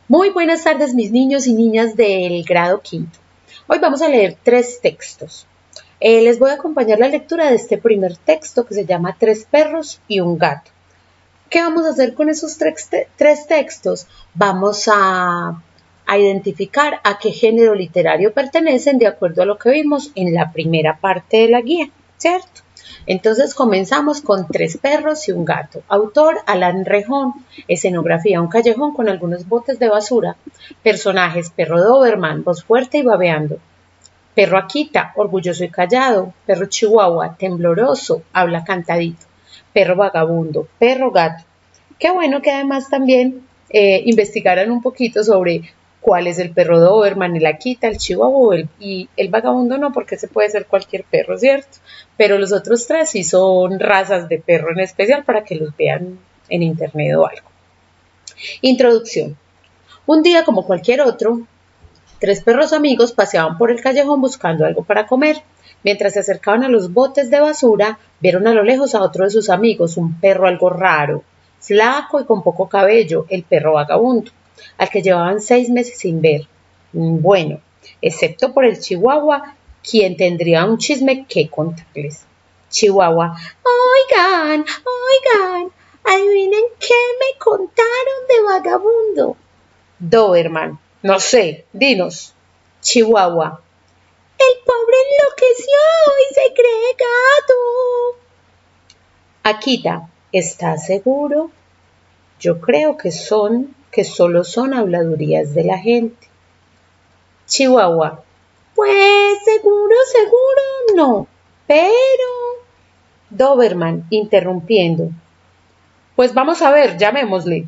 Muy buenas tardes, mis niños y niñas del grado quinto. Hoy vamos a leer 3 textos. Les voy a acompañar la lectura de este primer texto que se llama Tres perros y un gato. ¿Qué vamos a hacer con esos 3 textos? Vamos a identificar a qué género literario pertenecen de acuerdo a lo que vimos en la primera parte de la guía, ¿cierto? Entonces comenzamos con Tres perros y un gato. Autor Alan Rejón. Escenografía: un callejón con algunos botes de basura. Personajes: perro Doberman, voz fuerte y babeando. Perro Akita, orgulloso y callado. Perro Chihuahua, tembloroso, habla cantadito. Perro Vagabundo. Perro Gato. Qué bueno que además también investigaran un poquito sobre cuál es el perro Doberman, el Akita, el Chihuahua y el Vagabundo no, porque ese puede ser cualquier perro, ¿cierto? Pero los otros 3 sí son razas de perro en especial para que los vean en internet o algo. Introducción. Un día como cualquier otro, 3 perros amigos paseaban por el callejón buscando algo para comer. Mientras se acercaban a los botes de basura, vieron a lo lejos a otro de sus amigos, un perro algo raro, flaco y con poco cabello, el perro Vagabundo, al que llevaban 6 meses sin ver. Bueno, excepto por el Chihuahua, quien tendría un chisme que contarles. Chihuahua: oigan, adivinen qué me contaron de Vagabundo. Doberman: no sé, dinos. Chihuahua: el pobre enloqueció y se cree gato. Akita: ¿estás seguro? Yo creo que solo son habladurías de la gente. Chihuahua: pues seguro no, pero... Doberman interrumpiendo: pues vamos a ver, llamémosle.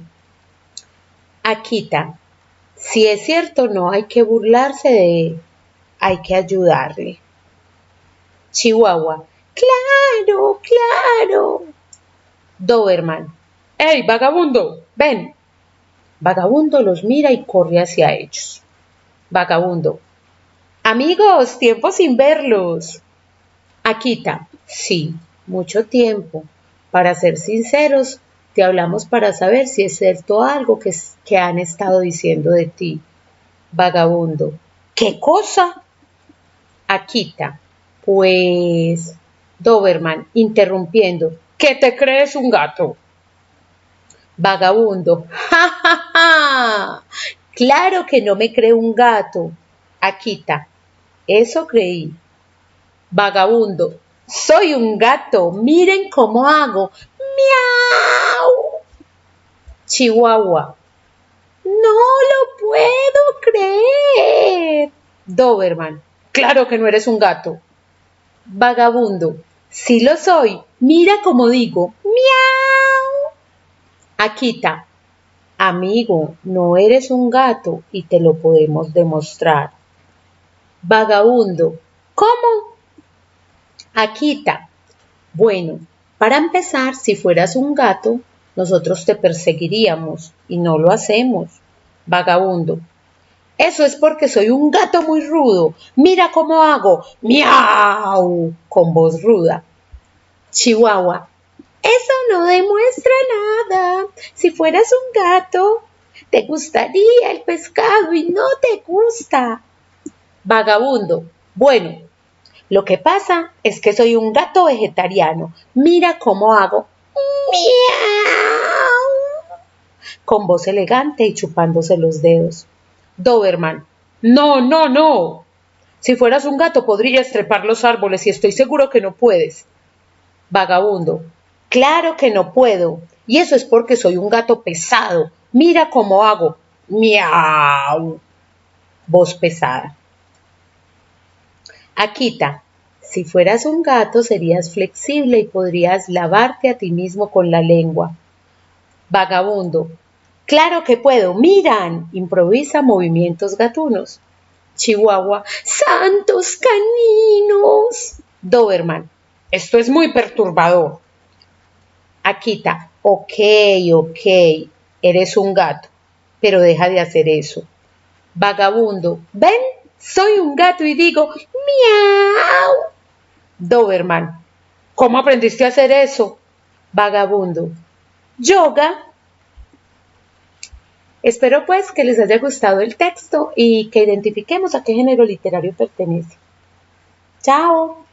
Akita: si es cierto, no hay que burlarse de él, hay que ayudarle. Chihuahua: claro. Doberman: ¡hey, Vagabundo! ¡Ven! Vagabundo los mira y corre hacia ellos. Vagabundo: amigos, tiempo sin verlos. Akita: sí, mucho tiempo. Para ser sinceros, te hablamos para saber si es cierto algo que han estado diciendo de ti. Vagabundo: ¿qué cosa? Akita: pues... Doberman interrumpiendo: ¿qué te crees un gato? Vagabundo: ¡ja, ja, ja! Claro que no me creo un gato. Akita: eso creí. Vagabundo: soy un gato, miren cómo hago. ¡Miau! Chihuahua: no lo puedo creer. Doberman: claro que no eres un gato. Vagabundo: sí lo soy, mira cómo digo. ¡Miau! Akita: amigo, no eres un gato y te lo podemos demostrar. Vagabundo: ¿cómo? Akita: bueno, para empezar, si fueras un gato, nosotros te perseguiríamos y no lo hacemos. Vagabundo: eso es porque soy un gato muy rudo. Mira cómo hago. ¡Miau! Con voz ruda. Chihuahua: eso no demuestra nada. Si fueras un gato, te gustaría el pescado y no te gusta. Vagabundo: bueno, lo que pasa es que soy un gato vegetariano. Mira cómo hago. ¡Miau! Con voz elegante y chupándose los dedos. Doberman: no. Si fueras un gato podrías trepar los árboles y estoy seguro que no puedes. Vagabundo: claro que no puedo. Y eso es porque soy un gato pesado. Mira cómo hago. Miau. Voz pesada. Akita: si fueras un gato serías flexible y podrías lavarte a ti mismo con la lengua. Vagabundo: claro que puedo, miran, improvisa movimientos gatunos. Chihuahua: ¡santos caninos! Doberman: esto es muy perturbador. Akita: ok, eres un gato, pero deja de hacer eso. Vagabundo: ven, soy un gato y digo miau. Doberman: ¿cómo aprendiste a hacer eso? Vagabundo: yoga. Espero pues que les haya gustado el texto y que identifiquemos a qué género literario pertenece. ¡Chao!